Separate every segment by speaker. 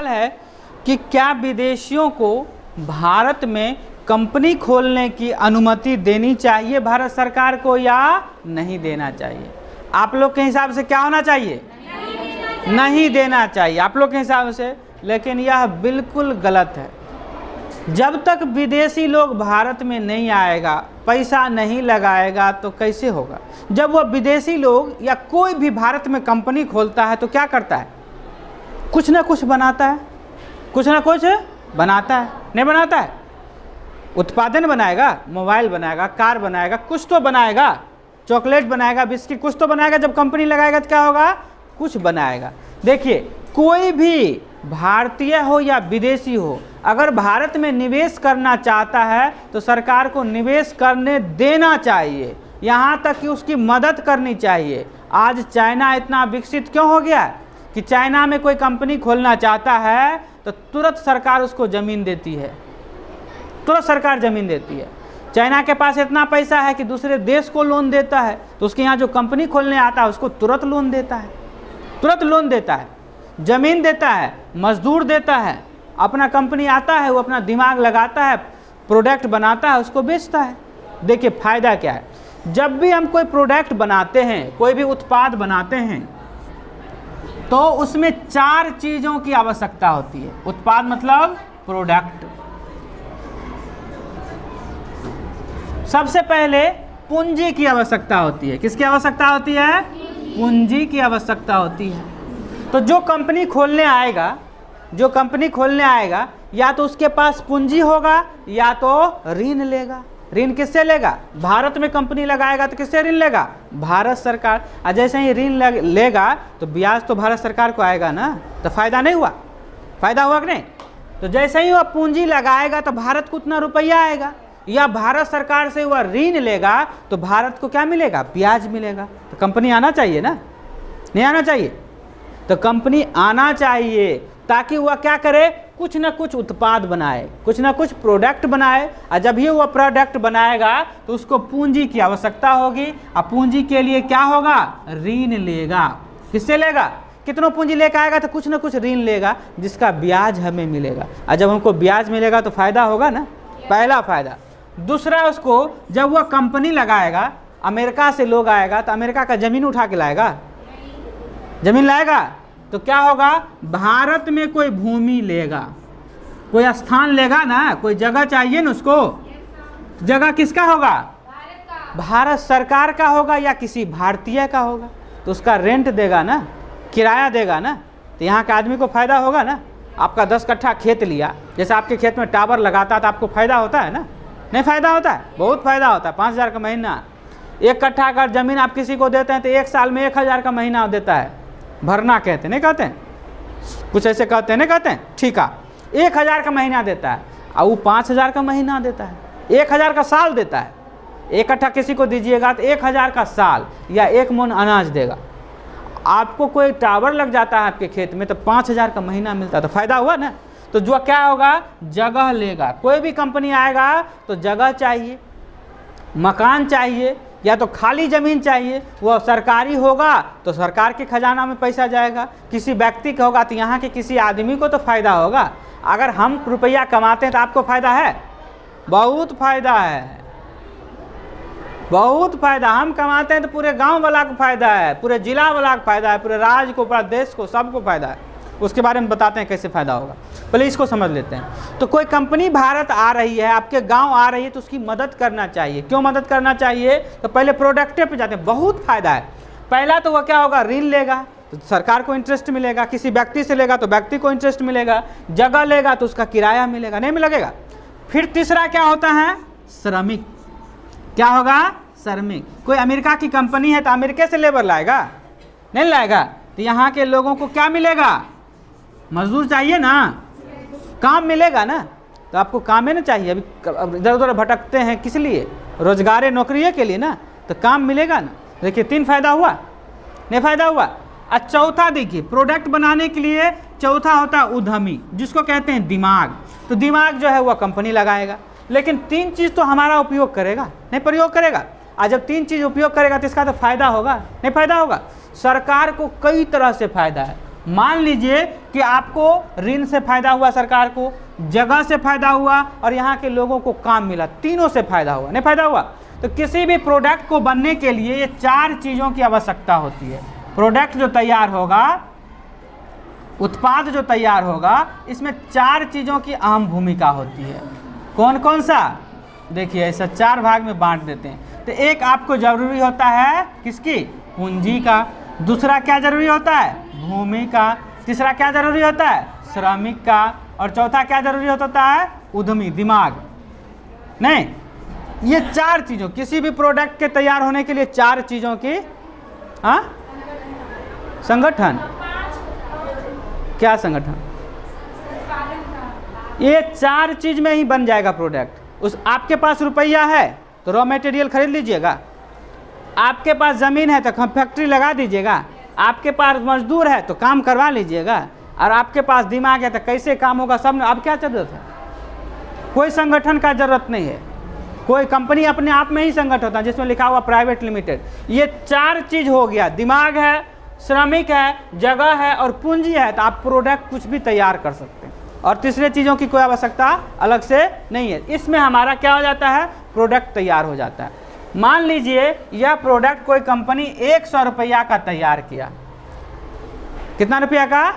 Speaker 1: है कि क्या विदेशियों को भारत में कंपनी खोलने की अनुमति देनी चाहिए भारत सरकार को या नहीं देना चाहिए? आप लोग के हिसाब से क्या होना चाहिए? नहीं देना चाहिए आप लोग के हिसाब से। लेकिन यह बिल्कुल गलत है। जब तक विदेशी लोग भारत में नहीं आएगा, पैसा नहीं लगाएगा तो कैसे होगा? जब वह विदेशी लोग या कोई भी भारत में कंपनी खोलता है तो क्या करता है? कुछ ना कुछ बनाता है, कुछ ना कुछ बनाता है, नहीं बनाता है? उत्पादन बनाएगा, मोबाइल बनाएगा, कार बनाएगा, कुछ तो बनाएगा, चॉकलेट बनाएगा, बिस्किट, कुछ तो बनाएगा। जब कंपनी लगाएगा तो क्या होगा? कुछ बनाएगा। देखिए, कोई भी भारतीय हो या विदेशी हो, अगर भारत में निवेश करना चाहता है तो सरकार को निवेश करने देना चाहिए, यहाँ तक कि उसकी मदद करनी चाहिए। आज चाइना इतना विकसित क्यों हो गया है कि चाइना में कोई कंपनी खोलना चाहता है तो तुरंत सरकार उसको ज़मीन देती है, तुरंत सरकार ज़मीन देती है। चाइना के पास इतना पैसा है कि दूसरे देश को लोन देता है, तो उसके यहाँ जो कंपनी खोलने आता है उसको तुरंत लोन देता है, तुरंत लोन देता है, ज़मीन देता है, मजदूर देता है। अपना कंपनी आता है, वो अपना दिमाग लगाता है, प्रोडक्ट बनाता है, उसको बेचता है। देखिए फ़ायदा क्या है, जब भी हम कोई प्रोडक्ट बनाते हैं, कोई भी उत्पाद बनाते हैं, तो उसमें 4 चीज़ों की आवश्यकता होती है। उत्पाद मतलब प्रोडक्ट। सबसे पहले पूंजी की आवश्यकता होती है। किसकी आवश्यकता होती है? पूंजी की आवश्यकता होती है। तो जो कंपनी खोलने आएगा, जो कंपनी खोलने आएगा, या तो उसके पास पूंजी होगा या तो ऋण लेगा। ऋण किससे लेगा? भारत में कंपनी लगाएगा तो किससे ऋण लेगा? भारत सरकार। और जैसे ही ऋण लेगा तो ब्याज तो भारत सरकार को आएगा ना, तो फायदा नहीं हुआ? फायदा हुआ कि नहीं? तो जैसे ही वह पूंजी लगाएगा तो भारत को उतना रुपया आएगा, या भारत सरकार से वह ऋण लेगा तो भारत को क्या मिलेगा? ब्याज मिलेगा। तो कंपनी आना चाहिए ना, नहीं आना चाहिए? तो कंपनी आना चाहिए ताकि वह क्या करे? कुछ ना कुछ उत्पाद बनाए, कुछ ना कुछ प्रोडक्ट बनाए। और जब ही वह प्रोडक्ट बनाएगा तो उसको पूंजी की आवश्यकता होगी, और पूंजी के लिए क्या होगा? ऋण लेगा। किससे लेगा? कितनों पूंजी लेकर आएगा तो कुछ ना कुछ ऋण लेगा, जिसका ब्याज हमें मिलेगा। और जब हमको ब्याज मिलेगा तो फायदा होगा ना, पहला फायदा। दूसरा, उसको जब वह कंपनी लगाएगा, अमेरिका से लोग आएगा तो अमेरिका का ज़मीन उठा के लाएगा? ज़मीन लाएगा तो क्या होगा? भारत में कोई भूमि लेगा, कोई स्थान लेगा ना, कोई जगह चाहिए ना उसको। जगह किसका होगा? भारत सरकार का होगा या किसी भारतीय का होगा? तो उसका रेंट देगा ना, किराया देगा ना। तो यहाँ के आदमी को फ़ायदा होगा ना। आपका 10 कट्ठा खेत लिया, जैसे आपके खेत में टावर लगाता तो आपको फ़ायदा होता है ना? नहीं फ़ायदा होता है? बहुत फ़ायदा होता है। 5,000 का महीना। 1 कट्ठा अगर ज़मीन आप किसी को देते हैं तो 1 साल में 1,000 का महीना देता है। भरना कहते नहीं कहते हैं, कुछ ऐसे कहते हैं नहीं कहते हैं, ठीक है। 1,000 का महीना देता है, और वो 5,000 का महीना देता है, 1,000 का साल देता है। 1 कट्ठा किसी को दीजिएगा तो 1,000 का साल या 1 मन अनाज देगा। आपको कोई टावर लग जाता है आपके खेत में तो 5,000 का महीना मिलता है, तो फायदा हुआ ना। तो जो क्या होगा? जगह लेगा। कोई भी कंपनी आएगा तो जगह चाहिए, मकान चाहिए, या तो खाली ज़मीन चाहिए। वह सरकारी होगा तो सरकार के खजाना में पैसा जाएगा, किसी व्यक्ति का होगा तो यहाँ के किसी आदमी को तो फ़ायदा होगा। अगर हम रुपया कमाते हैं तो आपको फ़ायदा है? बहुत फ़ायदा है, बहुत फ़ायदा। हम कमाते हैं तो पूरे गांव वाला को फ़ायदा है, पूरे ज़िला वाला को फ़ायदा है, पूरे राज्य को, पूरा देश को, सबको फ़ायदा है। उसके बारे में बताते हैं कैसे फ़ायदा होगा, पहले इसको समझ लेते हैं। तो कोई कंपनी भारत आ रही है, आपके गांव आ रही है, तो उसकी मदद करना चाहिए। क्यों मदद करना चाहिए? तो पहले प्रोडक्टे पे जाते हैं, बहुत फ़ायदा है। पहला तो वह क्या होगा? ऋण लेगा तो सरकार को इंटरेस्ट मिलेगा, किसी व्यक्ति से लेगा तो व्यक्ति को इंटरेस्ट मिलेगा, जगह लेगा तो उसका किराया मिलेगा, नहीं मिलेगा। फिर तीसरा क्या होता है? श्रमिक। क्या होगा? श्रमिक। कोई अमेरिका की कंपनी है तो अमेरिका से लेबर लाएगा? नहीं लाएगा। तो यहाँ के लोगों को क्या मिलेगा? मजदूर चाहिए ना, काम मिलेगा ना। तो आपको काम है ना चाहिए। अभी इधर उधर भटकते हैं किस लिए? रोजगार नौकरी के लिए ना, तो काम मिलेगा ना। देखिए 3 फायदा हुआ, नहीं फायदा हुआ। और चौथा देखिए, प्रोडक्ट बनाने के लिए चौथा होता है उद्यमी, जिसको कहते हैं दिमाग। तो दिमाग जो है वह कंपनी लगाएगा, लेकिन 3 चीज़ तो हमारा उपयोग करेगा, नहीं प्रयोग करेगा। और जब 3 चीज़ उपयोग करेगा तो इसका तो फायदा होगा, नहीं फायदा होगा। सरकार को कई तरह से फायदा है। मान लीजिए कि आपको ऋण से फायदा हुआ, सरकार को जगह से फायदा हुआ और यहाँ के लोगों को काम मिला, तीनों से फायदा हुआ, नहीं फायदा हुआ? तो किसी भी प्रोडक्ट को बनने के लिए ये 4 चीज़ों की आवश्यकता होती है। प्रोडक्ट जो तैयार होगा, उत्पाद जो तैयार होगा, इसमें 4 चीज़ों की अहम भूमिका होती है। कौन कौन सा? देखिए ऐसा 4 भाग में बांट देते हैं। तो एक आपको जरूरी होता है किसकी? पूंजी का। दूसरा क्या जरूरी होता है? भूमि का। तीसरा क्या जरूरी होता है? श्रमिक का। और चौथा क्या जरूरी होता है? उद्यमी, दिमाग। नहीं, ये 4 चीज़ों, किसी भी प्रोडक्ट के तैयार होने के लिए 4 चीज़ों की, हाँ, संगठन। क्या संगठन? ये 4 चीज में ही बन जाएगा प्रोडक्ट। उस आपके पास रुपया है तो रॉ मटेरियल खरीद लीजिएगा, आपके पास ज़मीन है तो फैक्ट्री लगा दीजिएगा, आपके पास मजदूर है तो काम करवा लीजिएगा, और आपके पास दिमाग है तो कैसे काम होगा सब। अब क्या जरूरत है? कोई संगठन का जरूरत नहीं है। कोई कंपनी अपने आप में ही संगठन होता है जिसमें लिखा हुआ प्राइवेट लिमिटेड। ये 4 चीज हो गया, दिमाग है, श्रमिक है, जगह है और पूंजी है, तो आप प्रोडक्ट कुछ भी तैयार कर सकते हैं। और तीसरे चीज़ों की कोई आवश्यकता अलग से नहीं है। इसमें हमारा क्या हो जाता है? प्रोडक्ट तैयार हो जाता है। मान लीजिए यह प्रोडक्ट कोई कंपनी 100 रुपया का तैयार किया। कितना रुपया का?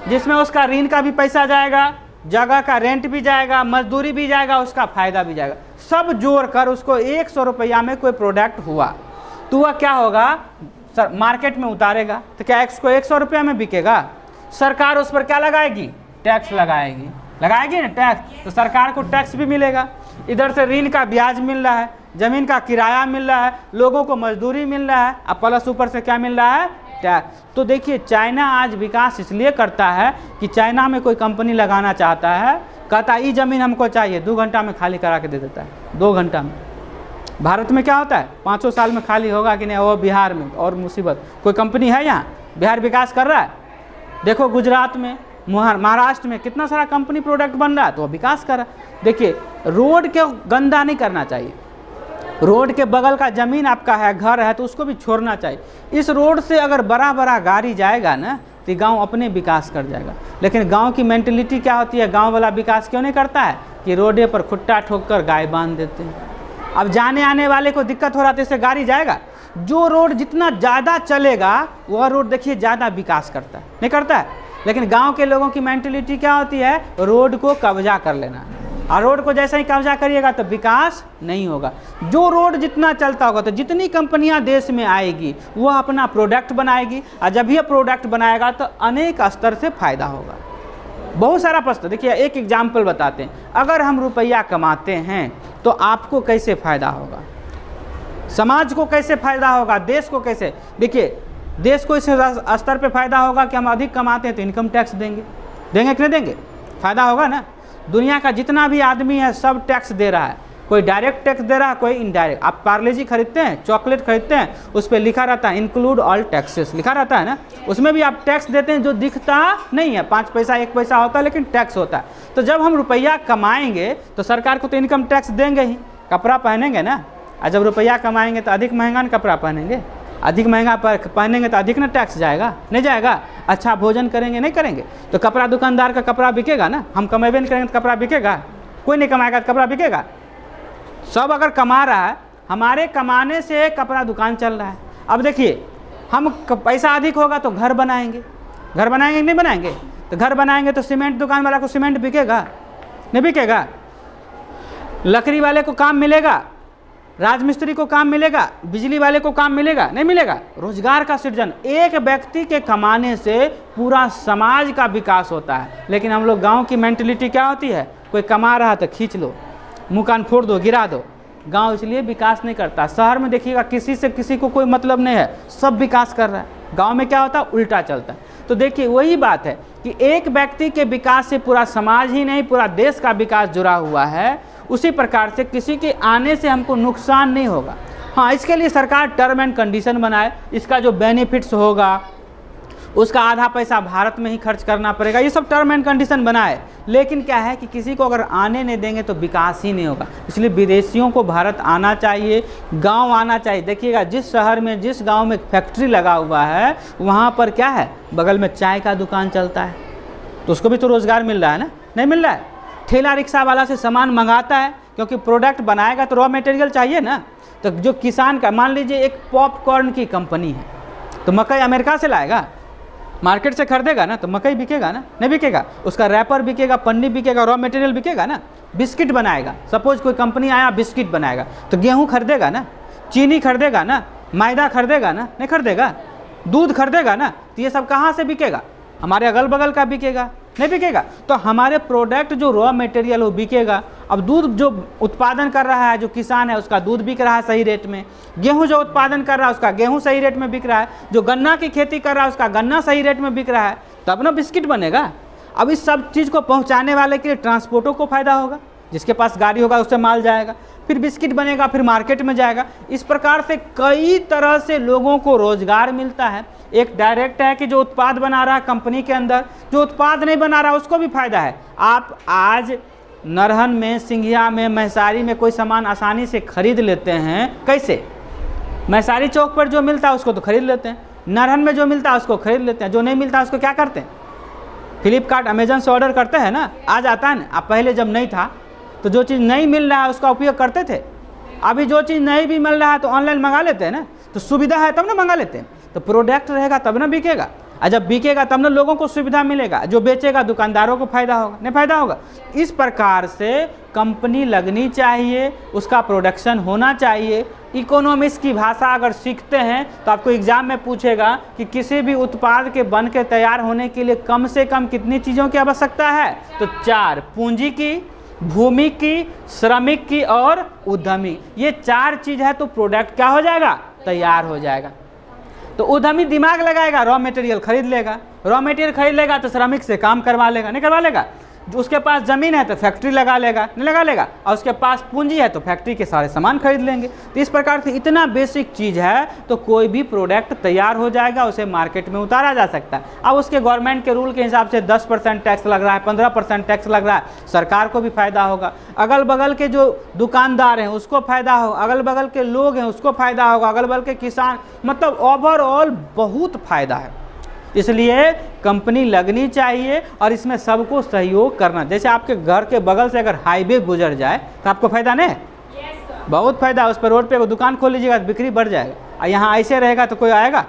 Speaker 1: जिसमें उसका ऋण का भी पैसा जाएगा, जगह का रेंट भी जाएगा, मजदूरी भी जाएगा, उसका फायदा भी जाएगा, सब जोड़कर उसको 100 रुपया में कोई प्रोडक्ट हुआ, तो वह क्या होगा? सर मार्केट में उतारेगा तो क्या उसको 100 रुपया में बिकेगा? सरकार उस पर क्या लगाएगी? टैक्स लगाएगी, लगाएगी ना टैक्स, तो सरकार को टैक्स भी मिलेगा। इधर से ऋण का ब्याज मिल रहा है, ज़मीन का किराया मिल रहा है, लोगों को मजदूरी मिल रहा है, अब प्लस ऊपर से क्या मिल रहा है? टैक्स। तो देखिए चाइना आज विकास इसलिए करता है कि चाइना में कोई कंपनी लगाना चाहता है, कहता है ये ज़मीन हमको चाहिए, 2 घंटा में खाली करा के दे देता है, 2 घंटा में। भारत में क्या होता है? 5 साल में खाली होगा कि नहीं? वो बिहार में और मुसीबत। कोई कंपनी है यहाँ? बिहार विकास कर रहा है? देखो गुजरात में, महाराष्ट्र में कितना सारा कंपनी प्रोडक्ट बन रहा है, तो वो विकास कर रहा है। देखिए रोड के गंदा नहीं करना चाहिए। रोड के बगल का ज़मीन आपका है, घर है, तो उसको भी छोड़ना चाहिए। इस रोड से अगर बड़ा बड़ा गाड़ी जाएगा ना तो गांव अपने विकास कर जाएगा। लेकिन गांव की मेंटलिटी क्या होती है? गांव वाला विकास क्यों नहीं करता है? कि रोडे पर खुट्टा ठोक कर गाय बांध देते हैं। अब जाने आने वाले को दिक्कत हो रहा है, इससे गाड़ी जाएगा। जो रोड जितना ज़्यादा चलेगा वह रोड देखिए ज़्यादा विकास करता है, नहीं करता है? लेकिन गांव के लोगों की मेंटलिटी क्या होती है? रोड को कब्जा कर लेना, और रोड को जैसे ही कब्जा करिएगा तो विकास नहीं होगा। जो रोड जितना चलता होगा तो जितनी कंपनियां देश में आएगी वह अपना प्रोडक्ट बनाएगी, और जब यह प्रोडक्ट बनाएगा तो अनेक स्तर से फायदा होगा। बहुत सारा प्रश्न, देखिए एक एग्जाम्पल बताते हैं। अगर हम रुपया कमाते हैं तो आपको कैसे फ़ायदा होगा? समाज को कैसे फ़ायदा होगा? देश को कैसे? देखिए देश को इस स्तर पे फ़ायदा होगा कि हम अधिक कमाते हैं तो इनकम टैक्स देंगे, देंगे कि नहीं देंगे? फ़ायदा होगा ना। दुनिया का जितना भी आदमी है सब टैक्स दे रहा है, कोई डायरेक्ट टैक्स दे रहा है, कोई इनडायरेक्ट। आप पार्ले जी खरीदते हैं, चॉकलेट खरीदते हैं, उस पर लिखा रहता है इंक्लूड ऑल टैक्सेस, लिखा रहता है ना, उसमें भी आप टैक्स देते हैं जो दिखता नहीं है, 5 पैसा 1 पैसा होता है लेकिन टैक्स होता है। तो जब हम रुपया कमाएंगे तो सरकार को तो इनकम टैक्स देंगे ही, कपड़ा पहनेंगे ना, और जब रुपया कमाएंगे तो अधिक महंगा ना कपड़ा पहनेंगे, अधिक महंगा पहनेंगे तो अधिक ना टैक्स जाएगा, नहीं जाएगा? अच्छा भोजन करेंगे, नहीं करेंगे, तो कपड़ा दुकानदार का कपड़ा बिकेगा ना। हम कमेबे नहीं करेंगे तो कपड़ा बिकेगा? कोई नहीं कमाएगा तो कपड़ा बिकेगा? सब अगर कमा रहा है, हमारे कमाने से कपड़ा दुकान चल रहा है। अब देखिए हम पैसा अधिक होगा तो घर बनाएंगे, घर बनाएंगे नहीं बनाएंगे? तो घर बनाएंगे तो सीमेंट दुकान वाला को सीमेंट बिकेगा, नहीं बिकेगा? लकड़ी वाले को काम मिलेगा, राजमिस्त्री को काम मिलेगा, बिजली वाले को काम मिलेगा, नहीं मिलेगा? रोजगार का सृजन, एक व्यक्ति के कमाने से पूरा समाज का विकास होता है। लेकिन हम लोग गांव की मेंटलिटी क्या होती है? कोई कमा रहा तो खींच लो, मुँह कान फोड़ दो, गिरा दो। गांव इसलिए विकास नहीं करता। शहर में देखिएगा किसी से किसी को कोई मतलब नहीं है, सब विकास कर रहा है। गांव में क्या होता है? उल्टा चलता है। तो देखिए वही बात है कि एक व्यक्ति के विकास से पूरा समाज ही नहीं पूरा देश का विकास जुड़ा हुआ है। उसी प्रकार से किसी के आने से हमको नुकसान नहीं होगा। हाँ, इसके लिए सरकार टर्म एंड कंडीशन बनाए, इसका जो बेनिफिट्स होगा उसका आधा पैसा भारत में ही खर्च करना पड़ेगा। ये सब टर्म एंड कंडीशन बना है, लेकिन क्या है कि किसी को अगर आने नहीं देंगे तो विकास ही नहीं होगा। इसलिए विदेशियों को भारत आना चाहिए, गांव आना चाहिए। देखिएगा जिस शहर में, जिस गांव में फैक्ट्री लगा हुआ है वहाँ पर क्या है, बगल में चाय का दुकान चलता है, तो उसको भी तो रोज़गार मिल रहा है ना, नहीं मिल रहा है। ठेला रिक्शा वाला से सामान मंगाता है, क्योंकि प्रोडक्ट बनाएगा तो रॉ मटेरियल चाहिए ना। तो जो किसान का, मान लीजिए एक पॉपकॉर्न की कंपनी है, तो मकई अमेरिका से लाएगा, मार्केट से खरीदेगा ना, तो मकई बिकेगा ना, नहीं बिकेगा। उसका रैपर बिकेगा, पन्नी बिकेगा, रॉ मटेरियल बिकेगा ना। बिस्किट बनाएगा, सपोज कोई कंपनी आया बिस्किट बनाएगा, तो गेहूँ खरीदेगा ना, चीनी खरीदेगा ना, मैदा खरीदेगा ना, नहीं खरीदेगा, दूध खरीदेगा ना। तो ये सब कहाँ से बिकेगा, हमारे अगल बगल का बिकेगा, नहीं बिकेगा। तो हमारे प्रोडक्ट जो रॉ मटेरियल वो बिकेगा। अब दूध जो उत्पादन कर रहा है, जो किसान है, उसका दूध बिक रहा है सही रेट में। गेहूं जो उत्पादन कर रहा है उसका गेहूं सही रेट में बिक रहा है। जो गन्ना की खेती कर रहा है उसका गन्ना सही रेट में बिक रहा है, तब ना बिस्किट बनेगा। अब इस सब चीज़ को पहुंचाने वाले के लिए ट्रांसपोर्टों को फायदा होगा, जिसके पास गाड़ी होगा उससे माल जाएगा, फिर बिस्किट बनेगा, फिर मार्केट में जाएगा। इस प्रकार से कई तरह से लोगों को रोजगार मिलता है। एक डायरेक्ट है कि जो उत्पाद बना रहा है कंपनी के अंदर, जो उत्पाद नहीं बना रहा उसको भी फायदा है। आप आज नरहन में, सिंघिया में, महसारी में कोई सामान आसानी से खरीद लेते हैं। कैसे? महसारी चौक पर जो मिलता है उसको तो खरीद लेते हैं, नरहन में जो मिलता है उसको खरीद लेते हैं, जो नहीं मिलता है उसको क्या करते हैं, फ्लिपकार्ट अमेजन से ऑर्डर करते हैं ना, आ जाता है ना। अब पहले जब नहीं था तो जो चीज़ नहीं मिल रहा है उसका उपयोग करते थे। अभी जो चीज़ नहीं भी मिल रहा है तो ऑनलाइन मंगा लेते हैं ना, तो सुविधा है तब ना मंगा लेते हैं। तो प्रोडक्ट रहेगा तब ना बिकेगा, और जब बिकेगा तब ना लोगों को सुविधा मिलेगा, जो बेचेगा दुकानदारों को फायदा होगा, नहीं फायदा होगा। इस प्रकार से कंपनी लगनी चाहिए, उसका प्रोडक्शन होना चाहिए। इकोनॉमिक्स की भाषा अगर सीखते हैं तो आपको एग्जाम में पूछेगा कि किसी भी उत्पाद के बन के तैयार होने के लिए कम से कम कितनी चीज़ों की आवश्यकता है, तो 4, पूंजी की, भूमि की, श्रमिक की और उद्यमी। ये 4 चीज़ है तो प्रोडक्ट क्या हो जाएगा, तैयार हो जाएगा। तो उद्यमी दिमाग लगाएगा, रॉ मटेरियल खरीद लेगा, रॉ मटेरियल खरीद लेगा तो श्रमिक से काम करवा लेगा, नहीं करवा लेगा। जो उसके पास ज़मीन है तो फैक्ट्री लगा लेगा, नहीं लगा लेगा, और उसके पास पूंजी है तो फैक्ट्री के सारे सामान खरीद लेंगे। तो इस प्रकार से इतना बेसिक चीज़ है तो कोई भी प्रोडक्ट तैयार हो जाएगा, उसे मार्केट में उतारा जा सकता है। अब उसके गवर्नमेंट के रूल के हिसाब से 10% टैक्स लग रहा है, 15% टैक्स लग रहा है, सरकार को भी फायदा होगा, अगल बगल के जो दुकानदार हैं उसको फायदा होगा, अगल बगल के लोग हैं उसको फायदा होगा, अगल बगल के किसान, मतलब ओवरऑल बहुत फायदा है। इसलिए कंपनी लगनी चाहिए और इसमें सबको सहयोग करना। जैसे आपके घर के बगल से अगर हाईवे गुजर जाए तो आपको फायदा नहीं है? बहुत फायदा। उस पर रोड पे दुकान खोल लीजिएगा तो बिक्री बढ़ जाएगा। और यहाँ ऐसे रहेगा तो कोई आएगा?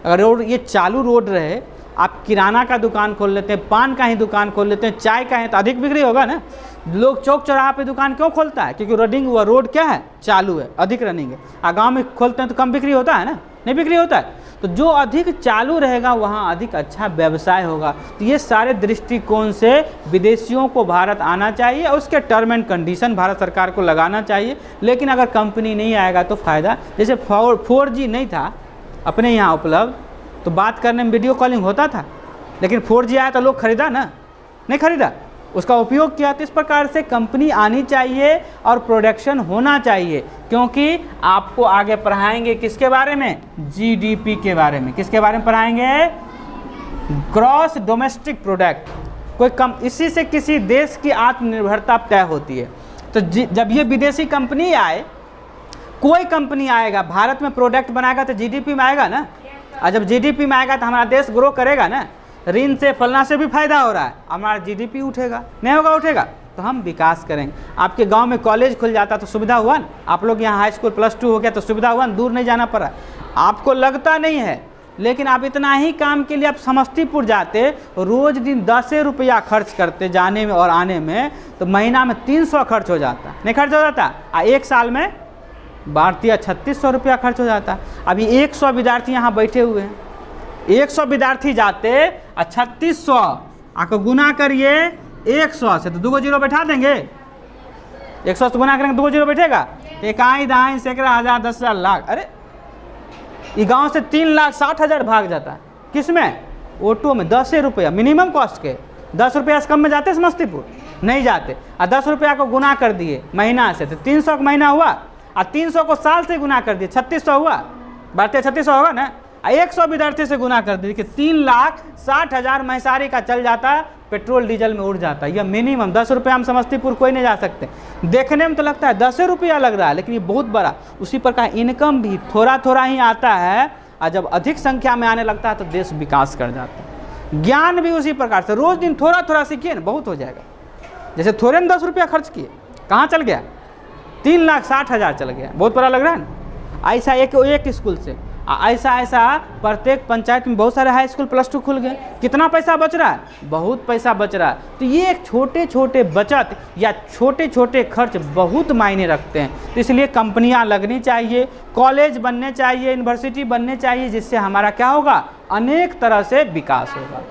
Speaker 1: अगर रोड ये चालू रोड रहे, आप किराना का दुकान खोल लेते हैं, पान का ही दुकान खोल लेते हैं, चाय का है, तो अधिक बिक्री होगा ना। लोग चौक चौराहा पे दुकान क्यों खोलता है? क्योंकि रनिंग हुआ, रोड क्या है, चालू है, अधिक रनिंग है। और गाँव में खोलते हैं तो कम बिक्री होता है ना, नहीं बिक्री होता है। तो जो अधिक चालू रहेगा वहाँ अधिक अच्छा व्यवसाय होगा। तो ये सारे दृष्टिकोण से विदेशियों को भारत आना चाहिए और उसके टर्म एंड कंडीशन भारत सरकार को लगाना चाहिए। लेकिन अगर कंपनी नहीं आएगा तो फ़ायदा, जैसे 4G नहीं था अपने यहाँ उपलब्ध, तो बात करने में वीडियो कॉलिंग होता था, लेकिन 4G आया तो लोग खरीदा ना, नहीं खरीदा, उसका उपयोग किया। तो इस प्रकार से कंपनी आनी चाहिए और प्रोडक्शन होना चाहिए, क्योंकि आपको आगे पढ़ाएंगे किसके बारे में, जीडीपी के बारे में। किसके बारे में पढ़ाएंगे? Gross domestic product. कोई कम, इसी से किसी देश की आत्मनिर्भरता तय होती है। तो जब ये विदेशी कंपनी आए, कोई कंपनी आएगा भारत में प्रोडक्ट बनाएगा तो जीडीपी में आएगा ना। और जब जीडीपी में आएगा तो हमारा देश ग्रो करेगा ना। ऋण से, फलना से भी फायदा हो रहा है, हमारा जीडीपी उठेगा, नहीं होगा? उठेगा तो हम विकास करेंगे। आपके गांव में कॉलेज खुल जाता तो सुविधा हुआ ना। आप लोग यहाँ हाई स्कूल +2 हो गया तो सुविधा हुआ ना, दूर नहीं जाना पड़ा। आपको लगता नहीं है, लेकिन आप इतना ही काम के लिए आप समस्तीपुर जाते, रोज़ दिन 10 रुपया खर्च करते जाने में और आने में, तो महीना में 300 खर्च हो जाता, नहीं खर्च हो जाता? एक साल में 3600 रुपया खर्च हो जाता। अभी 100 विद्यार्थी यहाँ बैठे हुए हैं, 100 विद्यार्थी जाते, 3600 आपको गुना करिए 100 से, तो 2 जीरो बैठा देंगे। 100 से गुना करेंगे 2 जीरो बैठेगा। इकाई दहाई सैकड़ा हज़ार 10,000 लाख, अरे ये गांव से 3,60,000 भाग जाता है। किस में? ऑटो में। 10 रुपया मिनिमम कॉस्ट के, 10 रुपया से कम में जाते समस्तीपुर नहीं जाते। और 10 रुपया को गुना कर दिए महीना से, तो 300 का महीना हुआ, और 300 को साल से गुना कर दिए, 3600 हुआ। बढ़ते 3600 होगा ना। 100 विद्यार्थी से गुना कर दीजिए कि 3,60,000 महिसारी का चल जाता है, पेट्रोल डीजल में उड़ जाता है। यह मिनिमम 10 रुपये हम समस्तीपुर कोई नहीं जा सकते। देखने में तो लगता है 10 रुपया लग रहा है, लेकिन ये बहुत बड़ा। उसी प्रकार इनकम भी थोड़ा थोड़ा ही आता है, और जब अधिक संख्या में आने लगता है तो देश विकास कर जाता है। ज्ञान भी उसी प्रकार से रोज दिन थोड़ा थोड़ा सीखिए ना, बहुत हो जाएगा। जैसे थोड़े में 10 रुपया खर्च किए, कहाँ चल गया? 3,60,000 चल गया। बहुत बड़ा लग रहा है ना। ऐसा एक स्कूल से ऐसा प्रत्येक पंचायत में बहुत सारे हाई स्कूल प्लस 2 खुल गए। कितना पैसा बच रहा है? बहुत पैसा बच रहा है। तो ये एक छोटे छोटे बचत या छोटे छोटे खर्च बहुत मायने रखते हैं। तो इसलिए कंपनियां लगनी चाहिए, कॉलेज बनने चाहिए, यूनिवर्सिटी बनने चाहिए, जिससे हमारा क्या होगा? अनेक तरह से विकास होगा।